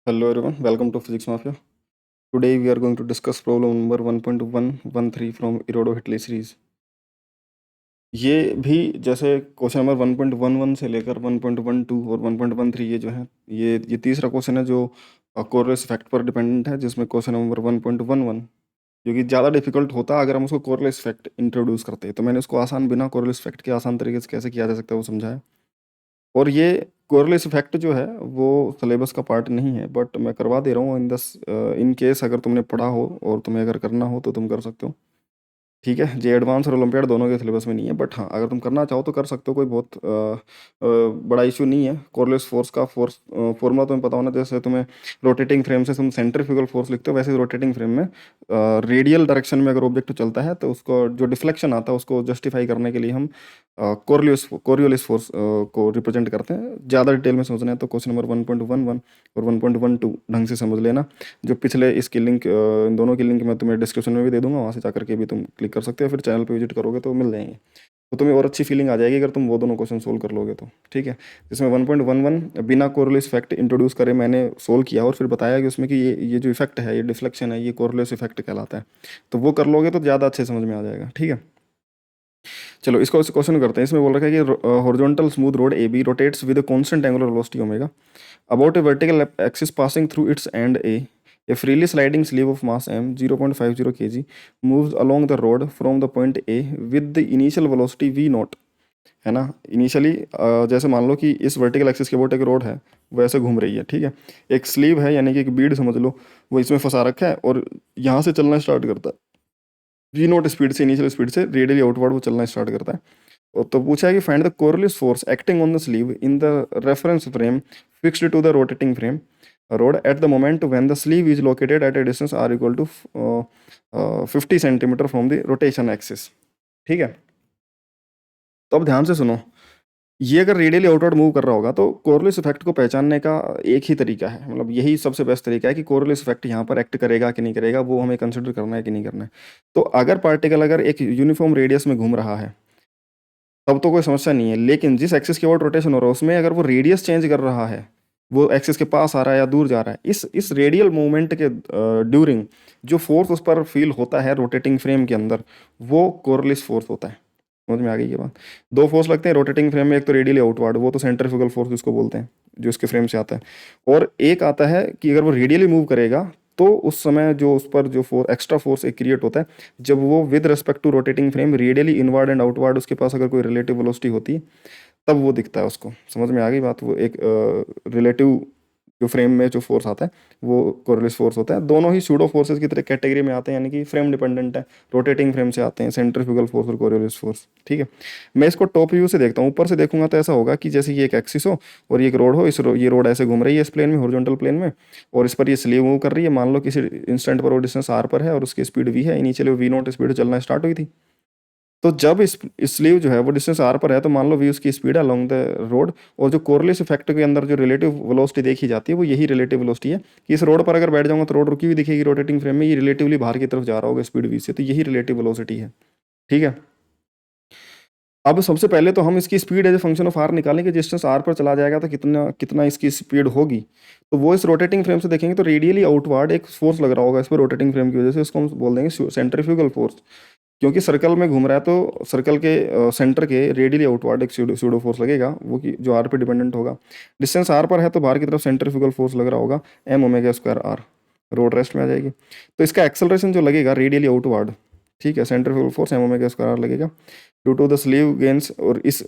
Hello everyone, welcome to Physics Mafia. Today we are going to discuss problem number 1.113 from Irodo Hitley series. ये भी जैसे question number 1.11 से लेकर 1.12 और 1.13 ये जो है ये तीसरा क्वेश्चन है जो कोरलेस इफेक्ट पर डिपेंडेंट है, जिसमें क्वेश्चन नंबर 1.11 जो कि ज़्यादा डिफिकल्ट होता अगर हम उसको कोरलेस इफेक्ट इंट्रोड्यूस करते हैं। तो मैंने उसको आसान बिना कोरलेस इफेक्ट के आसान तरीके से कैसे किया जा सकता है वो समझाया। और ये कोरलेस इफेक्ट जो है वो सिलेबस का पार्ट नहीं है, बट मैं करवा दे रहा हूँ इन केस अगर तुमने पढ़ा हो और तुम्हें अगर करना हो तो तुम कर सकते हो। ठीक है, जे एडवांस और ओलंपियाड दोनों के सिलेबस में नहीं है, बट हाँ अगर तुम करना चाहो तो कर सकते हो, कोई बहुत बड़ा इशू नहीं है। कोरलेस फोर्स का फॉर्मूला तुम्हें पता होना, जैसे तुम्हें रोटेटिंग फ्रेम से तुम सेंट्रीफ्यूगल फोर्स लिखते हो, वैसे रोटेटिंग फ्रेम में रेडियल डायरेक्शन में अगर ऑब्जेक्ट चलता है तो उसको जो डिफ्लेक्शन आता है उसको जस्टिफाई करने के लिए हम कोरियोलिस फोर्स को रिप्रेजेंट करते हैं। ज़्यादा डिटेल में समझना है तो क्वेश्चन नंबर 1.11 और 1.12 ढंग से समझ लेना। जो पिछले इसकी लिंक इन दोनों की लिंक मैं तुम्हें डिस्क्रिप्शन में भी दे दूंगा, वहाँ से जाकर के भी तुम क्लिक कर सकते हो, फिर चैनल पे विजिट करोगे तो मिल जाएंगे। तो तुम्हें और अच्छी फीलिंग आ जाएगी अगर तुम वो दोनों क्वेश्चन सोल्व कर लोगे तो। ठीक है, जिसमें 1.11 बिना कोरिलेस इफेक्ट इंट्रोड्यूस करे मैंने सोल्व किया और फिर बताया कि उसमें कि ये जो इफेक्ट है, ये डिफ्लेक्शन है, ये कोरिलेस इफेक्ट कहलाता है। तो वो कर लोगे तो ज़्यादा अच्छे समझ में आ जाएगा। ठीक है, चलो इसको क्वेश्चन करते हैं। इसमें बोल रखा है कि horizontal smooth rod A B rotates with constant angular velocity omega about a vertical axis passing through its end a freely sliding sleeve of mass m 0.50 kg moves along the road from the point a with the initial velocity v naught। है ना, initially जैसे मान लो कि इस vertical axis के about एक road है, वो ऐसे घूम रही है। ठीक है, एक स्लीव है यानी कि एक बीड समझ लो, वो इसमें फंसा रखा है और यहाँ से चलना स्टार्ट करता है वी नॉट स्पीड से, इनिशियल स्पीड से रेडियली आउटवर्ड वो चलना स्टार्ट करता है। और तो पूछा है कि find the Coriolis force acting on the sleeve in the reference frame fixed to the rotating frame rod at the moment when the sleeve is located at a distance R equal to 50 centimetre from the rotation axis. ठीक है, तो अब ध्यान से सुनो। ये अगर radially outward move कर रहा होगा तो कोरिलेस इफेक्ट को पहचानने का एक ही तरीका है, मतलब यही सबसे बेस्ट तरीका है कि कोरिलेस इफेक्ट यहाँ पर एक्ट करेगा कि नहीं करेगा, वो हमें कंसिडर करना है कि नहीं करना है। तो अगर पार्टिकल अगर एक यूनिफॉर्म रेडियस में घूम रहा है तब तो कोई समस्या नहीं है, लेकिन जिस एक्सिस के ओर रोटेशन हो रहा है उसमें अगर वो रेडियस चेंज कर रहा है, वो एक्सिस के पास आ रहा है या दूर जा रहा है, इस रेडियल मूवमेंट के ड्यूरिंग जो फोर्स उस पर फील होता है रोटेटिंग फ्रेम के अंदर, वो कोरिलेस फोर्स होता है। समझ में आ गई ये बात। दो फोर्स लगते हैं रोटेटिंग फ्रेम में, एक तो रेडियली आउटवर्ड, वो तो सेंट्रीफ्यूगल फोर्स उसको बोलते हैं जो इसके फ्रेम से आता है, और एक आता है कि अगर वो रेडियली मूव करेगा तो उस समय जो उस पर जो फोर्स एक्स्ट्रा फोर्स एक क्रिएट होता है जब वो with respect to rotating frame radially inward and outward उसके पास अगर कोई रिलेटिव वेलोसिटी होती है तब वो दिखता है उसको। समझ में आ गई बात। वो एक रिलेटिव जो फ्रेम में जो फोर्स आता है वो कोरिलेस फोर्स होता है। दोनों ही सूडो फोर्सेस की तरह कैटेगरी में आते हैं, यानी कि फ्रेम डिपेंडेंट है, रोटेटिंग फ्रेम से आते हैं, सेंट्रीफ्यूगल फोर्स और कोरिलेस फोर्स। ठीक है, मैं इसको टॉप व्यू से देखता हूँ, ऊपर से देखूंगा तो ऐसा होगा कि जैसे ये एक एक्सिस हो और ये एक रोड हो, ये रोड ऐसे घूम रही है इस प्लेन में, हॉरिजॉन्टल प्लेन में, और इस पर ये स्लीव मूव कर रही है। मान लो किसी इंस्टेंट पर वो डिस्टेंस आर पर है और उसकी स्पीड वी है, इनिशियली वी नॉट स्पीड चलना स्टार्ट हुई थी। तो जब इस स्लीव जो है वो डिस्टेंस आर पर है तो मान लो वी उसकी स्पीड है अलोंग द रोड, और जो कोरिलेस इफेक्ट के अंदर जो रिलेटिव वेलोसिटी देखी जाती है वो यही रिलेटिव वेलोसिटी है कि इस रोड पर अगर बैठ जाऊंगा तो रोड रुकी हुई दिखेगी रोटेटिंग फ्रेम में, ये रिलेटिवली बाहर की तरफ जा रहा होगा स्पीड वी से, तो यही रिलेटिव वेलोसिटी है। ठीक है, अब सबसे पहले तो हम इसकी speed as a function of r निकालेंगे, डिस्टेंस आर पर चला जाएगा तो कितना कितना इसकी स्पीड होगी, तो वो इस रोटेटिंग फ्रेम से देखेंगे तो रेडियली आउटवर्ड एक फोर्स लग रहा होगा इस पर रोटेटिंग फ्रेम की वजह से, इसको हम बोल देंगे सेंट्रीफ्यूगल फोर्स। क्योंकि सर्कल में घूम रहा है तो सर्कल के सेंटर के रेडियली आउटवर्ड एक सूडो फोर्स लगेगा, वो कि जो आर पे डिपेंडेंट होगा। डिस्टेंस आर पर है तो बाहर की तरफ सेंट्रीफ्यूगल फोर्स लग रहा होगा m omega square r, rod rest में आ जाएगी। तो इसका एक्सेलरेशन जो लगेगा रेडियली आउटवर्ड, ठीक है, centrifugal force M omega square R लगेगा due to the sleeve gains, और इस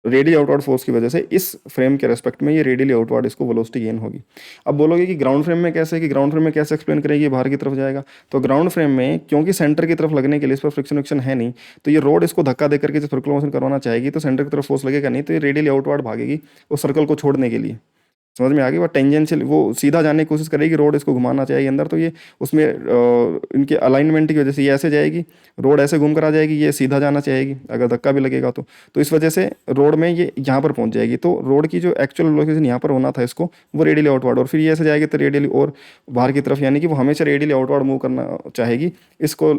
रेडियली आउटवर्ड फोर्स की वजह से इस फ्रेम के रेस्पेक्ट में ये रेडियली आउटवर्ड इसको वेलोसिटी गेन होगी। अब बोलोगे कि ग्राउंड फ्रेम में कैसे, कि ग्राउंड फ्रेम में कैसे एक्सप्लेन करेगी, बाहर की तरफ जाएगा। तो ग्राउंड फ्रेम में क्योंकि सेंटर की तरफ लगने के लिए इस पर फ्रिक्शन विक्शन है नहीं, तो ये रोड इसको धक्का देकर के जब सर्कुलर मोशन करवाना चाहेगी तो सेंटर की तरफ फोर्स लगेगा नहीं, तो ये रेडियली आउटवर्ड भागेगी उस सर्कल को छोड़ने के लिए। समझ में आ गई। वो टेंजेंशियल वो सीधा जाने की कोशिश करेगी, रोड इसको घुमाना चाहेगी अंदर, तो ये उसमें इनके अलाइनमेंट की वजह से ये ऐसे जाएगी, रोड ऐसे घूम कर आ जाएगी, ये सीधा जाना चाहेगी अगर धक्का भी लगेगा तो इस वजह से रोड में ये यहाँ पर पहुँच जाएगी। तो रोड की जो एक्चुअल लोकेशन यहाँ पर होना था इसको, वो रेडियली आउटवर्ड, और फिर ये ऐसे जाएगी तो रेडियली और बाहर की तरफ, यानी कि वो हमेशा रेडियली आउटवर्ड मूव करना चाहेगी इसको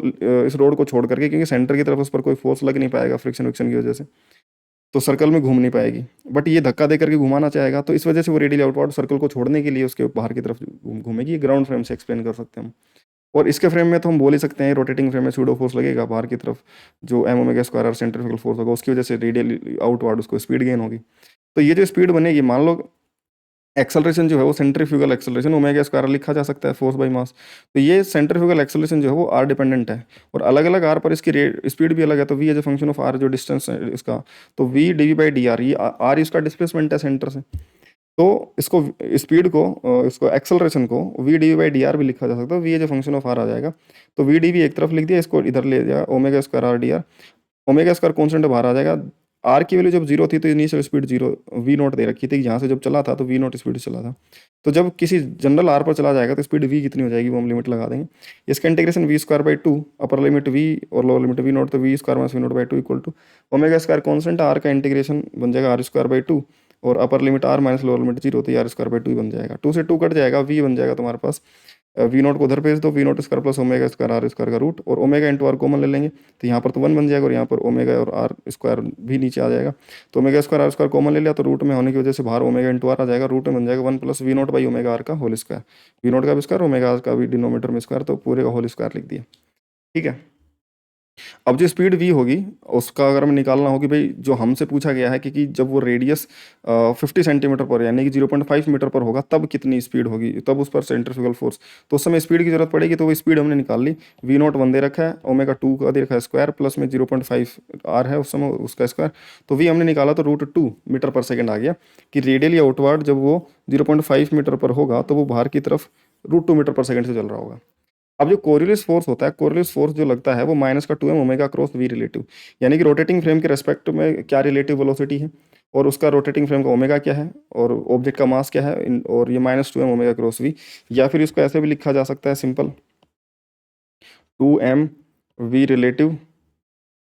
इस रोड को छोड़ करके, क्योंकि सेंटर की तरफ उस पर कोई फोर्स लग नहीं पाएगा फ्रिक्शन विक्शन की वजह से। तो सर्कल में घूम नहीं पाएगी, बट ये धक्का दे करके घुमाना चाहेगा, तो इस वजह से वो रेडियली आउटवर्ड सर्कल को छोड़ने के लिए उसके बाहर की तरफ घूमेगी। ग्राउंड फ्रेम से एक्सप्लेन कर सकते हैं हम। और इसके फ्रेम में तो हम बोल ही सकते हैं रोटेटिंग फ्रेम में सूडो फोर्स लगेगा बाहर की तरफ, जो एम ओमेगा स्क्वायर और सेंट्रीफ्यूगल फोर्स होगा, उसकी वजह से रेडियली आउटवर्ड उसको स्पीड गेन होगी। तो ये जो स्पीड बनेगी, मान लो एक्सेलरेशन जो है वो सेंट्रीफ्यूगल एक्सेलरेशन ओमेगा स्क्वायर लिखा जा सकता है, फोर्स बाय मास। तो ये सेंट्रीफ्यूगल एक्सेलरेशन जो है वो आर डिपेंडेंट है, और अलग अलग आर पर इसकी स्पीड भी अलग है। तो V as a function of R जो डिस्टेंस है इसका, तो V D V by D R, ये आर इसका डिस्प्लेसमेंट है सेंटर से। तो इसको स्पीड को इसको एक्सेलरेशन को V D V by D R भी लिखा जा सकता है, V as a function of R आ जाएगा। तो वी डी वी एक तरफ लिख दिया, इसको इधर ले दिया omega square R D R. Omega square constant बाहर आ जाएगा। आर की वैल्यू जब जीरो थी तो initial speed zero v naught दे रखी थी, यहाँ से जब चला था तो वी नॉट स्पीड चला था। तो जब किसी जनरल आर पर चला जाएगा तो स्पीड वी कितनी हो जाएगी वो हम लिमिट लगा देंगे। इसका integration v square by two, upper limit v और लोअर लिमिट वी नॉट, तो v square minus v naught by two equal to omega square constant r का इंटीग्रेशन बन जाएगा आर स्क्वायर बाई टू, और upper limit r minus lower limit zero, तो r square by two बन जाएगा। To से to cut जाएगा, we बन जाएगा तुम्हारे पास, वी नॉट को उधर भेज दो, v naught square plus omega square r square का रूट, और ओमेगा इंटू आर कॉमन ले लेंगे, तो यहाँ पर तो वन बन जाएगा, और यहाँ पर ओमेगा और आर स्क्वायर भी नीचे आ जाएगा। तो omega square r square common ले लिया, तो रूट में होने की वजह से बाहर ओमेगा इंटू आर आ जाएगा, रूट में बन जाएगा one plus v naught by omega r का होल स्क्वायर, वी नॉट का भी स्क्वायर, ओमेगा आर का भी डिनोमीटर में स्क्वायर, तो पूरे का होल स्क्वायर लिख दिया। ठीक है। अब जो स्पीड वी होगी उसका अगर हमें निकालना होगी भाई, जो हमसे पूछा गया है कि जब वो रेडियस 50 सेंटीमीटर पर यानी कि 0.5 मीटर पर होगा तब कितनी स्पीड होगी, तब उस पर सेंट्रीफ्यूगल फोर्स, तो उस समय स्पीड की जरूरत पड़ेगी। तो वो स्पीड हमने निकाल ली, वी नॉट वन दे रखा है, ओमेगा टू का दे रखा है स्क्वायर, प्लस में 0.5 आर है उस समय उसका स्क्वायर, तो वी हमने निकाला तो √2 मीटर पर सेकेंड आ गया, कि रेडियली आउटवर्ड जब वो 0.5 मीटर पर होगा तो वो बाहर की तरफ √2 मीटर पर सेकेंड से चल रहा होगा। अब जो कोरिलेस फोर्स होता है, कोरिलेस फोर्स जो लगता है वो माइनस का 2m omega cross we relative, यानी कि रोटेटिंग फ्रेम के रेस्पेक्ट में क्या रिलेटिव वेलोसिटी है, और उसका रोटेटिंग फ्रेम का ओमेगा क्या है, और ऑब्जेक्ट का मास क्या है, और ये -2m ओमेगा क्रॉस वी, या फिर इसको ऐसे भी लिखा जा सकता है simple 2m v relative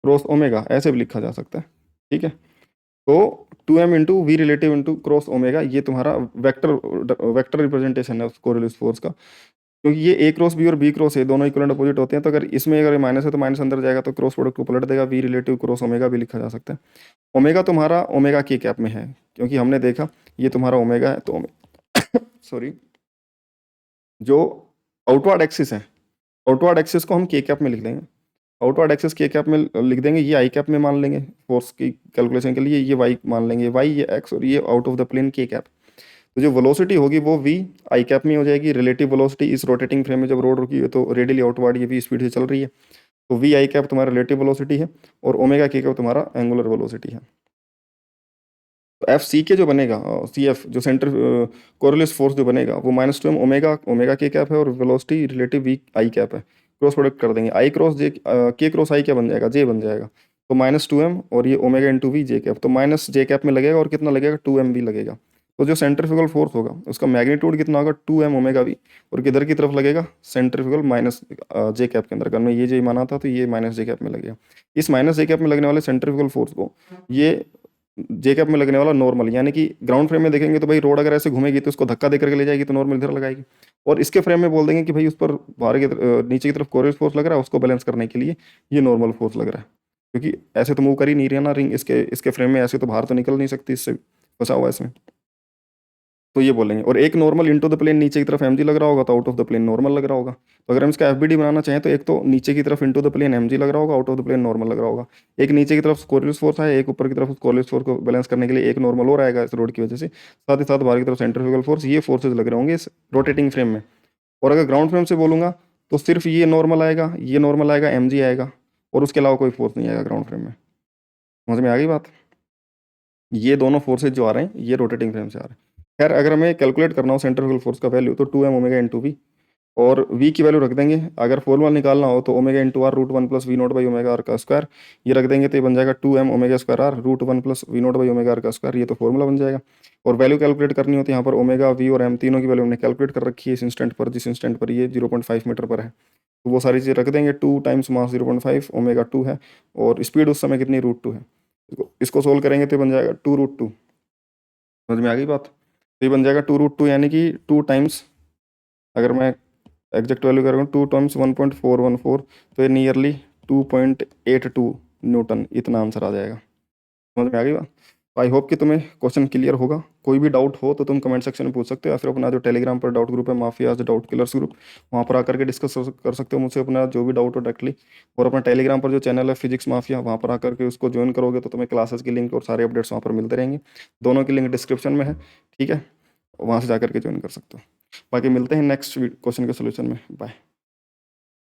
cross omega, ऐसे भी लिखा जा सकता है। ठीक है। तो 2m into v relative into cross omega, ये तुम्हारा वेक्टर वेक्टर रिप्रेजेंटेशन है उस कोरिलेस फोर्स का, क्योंकि ये ए क्रॉस बी और बी क्रॉस ए दोनों इक्वलेंट अपोजिट होते हैं। तो अगर इसमें अगर माइनस है तो माइनस अंदर जाएगा, तो क्रॉस प्रोडक्ट को पलट देगा, वी रिलेटिव क्रॉस ओमेगा भी लिखा जा सकता है। ओमेगा तुम्हारा ओमेगा के कैप में है, क्योंकि हमने देखा ये तुम्हारा ओमेगा है, तो सॉरी, जो आउटवर्ड एक्सिस है, आउटवर्ड एक्सिस को हम के कैप में लिख देंगे, आउटवर्ड एक्सिस के कैप में लिख देंगे, ये आई कैप में मान लेंगे फोर्स की कैलकुलेशन के लिए, ये वाई मान लेंगे, वाई ये एक्स, और ये आउट ऑफ द प्लेन के कैप। तो जो वेलोसिटी होगी वो वी आई कैप में हो जाएगी, रिलेटिव वेलोसिटी इस रोटेटिंग फ्रेम में जब रोड रुकी है तो रेडियली आउटवर्ड ये वी स्पीड से चल रही है, तो वी आई कैप तुम्हारा रिलेटिव वेलोसिटी है, और ओमेगा के कैप तुम्हारा एंगुलर वेलोसिटी है। तो एफ सी के जो बनेगा, सी एफ जो सेंटर कोरिलेस फोर्स जो बनेगा वो -2m ओमेगा ओमेगा के कैप है, और velocity relative v i cap है। क्रॉस प्रोडक्ट कर देंगे, आई क्रॉस जे के क्रॉस आई क्या बन जाएगा, जे बन जाएगा, तो -2m और ये omega into v j cap, तो माइनस जे कैप में लगेगा, और कितना लगेगा 2m भी लगेगा। तो जो सेंट्रीफ्यूगल फोर्स होगा उसका मैग्नीट्यूड कितना होगा 2m ओमेगा वी, और किधर की तरफ लगेगा सेंट्रीफ्यूगल माइनस जे कैप के अंदर, अगर मैं ये जे माना था तो ये माइनस जे कैप में लगेगा। इस माइनस जे कैप में लगने वाले सेंट्रीफ्यूगल फोर्स को ये जे कैप में लगने वाला नॉर्मल, यानी कि ग्राउंड फ्रेम में देखेंगे तो भाई रोड अगर ऐसे घूमेगी तो उसको धक्का देकर के ले जाएगी, तो नॉर्मल इधर लगाएगी, और इसके फ्रेम में बोल देंगे कि भाई उस पर बाहर की नीचे की तरफ कोरिलेस फोर्स लग रहा है, उसको बैलेंस करने के लिए ये नॉर्मल फोर्स लग रहा है, क्योंकि ऐसे तो मूव कर ही नहीं रही है ना रिंग, इसके इसके फ्रेम में ऐसे तो बाहर तो निकल नहीं सकती, इससे फंसा हुआ है इसमें, तो ये बोलेंगे। और एक नॉर्मल इनटू द प्लेन नीचे की तरफ mg लग रहा होगा, तो out of the plane normal लग रहा होगा। तो अगर हम इसका एफबीडी बनाना चाहें तो एक तो नीचे की तरफ इनटू द प्लेन mg लग रहा होगा, out of the plane normal लग रहा होगा, एक नीचे की तरफ कोरिलेस फोर्स है, एक ऊपर की तरफ कोरिलेस फोर्स को बैलेंस करने के लिए एक नॉर्मल और आएगा इस रोड की वजह से, साथ ही साथ बाहर की तरफ सेंट्रीफ्यूगल फोर्स, ये फोर्सेज लग रहे होंगे इस रोटेटिंग फ्रेम में। और अगर ग्राउंड फ्रेम से बोलूंगा तो सिर्फ ये नॉर्मल आएगा, ये नॉर्मल आएगा, mg आएगा, और उसके अलावा कोई फोर्स नहीं आएगा ग्राउंड फ्रेम में। समझ में आ गई बात? ये दोनों फोर्सेज जो आ रहे हैं ये रोटेटिंग फ्रेम से आ रहे हैं। खैर अगर हमें कैलकुलेट करना हो सेंट्रीफ्यूगल फोर्स का वैल्यू तो 2m ओमेगा इंटू वी, और v की वैल्यू रख देंगे। अगर फॉर्मूला निकालना हो तो omega into r √1 plus v naught by omega r का स्क्वायर, ये रख देंगे तो ये बन जाएगा 2m omega square r √1 plus v naught by omega r का स्क्वायर, ये तो फॉर्मूला बन जाएगा। और वैल्यू कैलकुलेट करनी हो तो यहाँ पर ओमेगा वी और m तीनों की वैल्यू हमने कैलकुलेट कर रखी है इस इंस्टेंट पर, जिस इंस्टेंट पर ये 0.5 मीटर पर है, तो वो सारी चीज़ें रख देंगे। 2 टाइम्स मास 0.5 ओमेगा 2 है, और स्पीड उस समय कितनी √2 है, इसको सोल्व करेंगे तो ये बन जाएगा 2 √2। समझ में आ गई बात? तो ये बन जाएगा 2 √2, यानी कि 2 टाइम्स, अगर मैं एग्जैक्ट वैल्यू करूँ 2 टाइम्स 1.414, तो ये नियरली 2.82 न्यूटन, इतना आंसर आ जाएगा। समझ में आ गई बात? आई होप कि तुम्हें क्वेश्चन क्लियर होगा। कोई भी डाउट हो तो तुम कमेंट सेक्शन में पूछ सकते हो, या फिर अपना जो टेलीग्राम पर डाउट ग्रुप है माफियाज डाउट किलर्स ग्रुप, वहाँ पर आकर के डिस्कस कर सकते हो मुझसे अपना जो भी डाउट हो डायरेक्टली। और अपना टेलीग्राम पर जो चैनल है फिजिक्स माफिया, वहाँ पर आकर के उसको ज्वाइन करोगे तो तुम्हें क्लासेस की लिंक और सारे अपडेट्स वहाँ पर मिलते रहेंगे। दोनों की लिंक डिस्क्रिप्शन में है, ठीक है, वहाँ से जाकर के ज्वाइन कर सकते हो। बाकी मिलते हैं नेक्स्ट क्वेश्चन के सोल्यूशन में। बाय।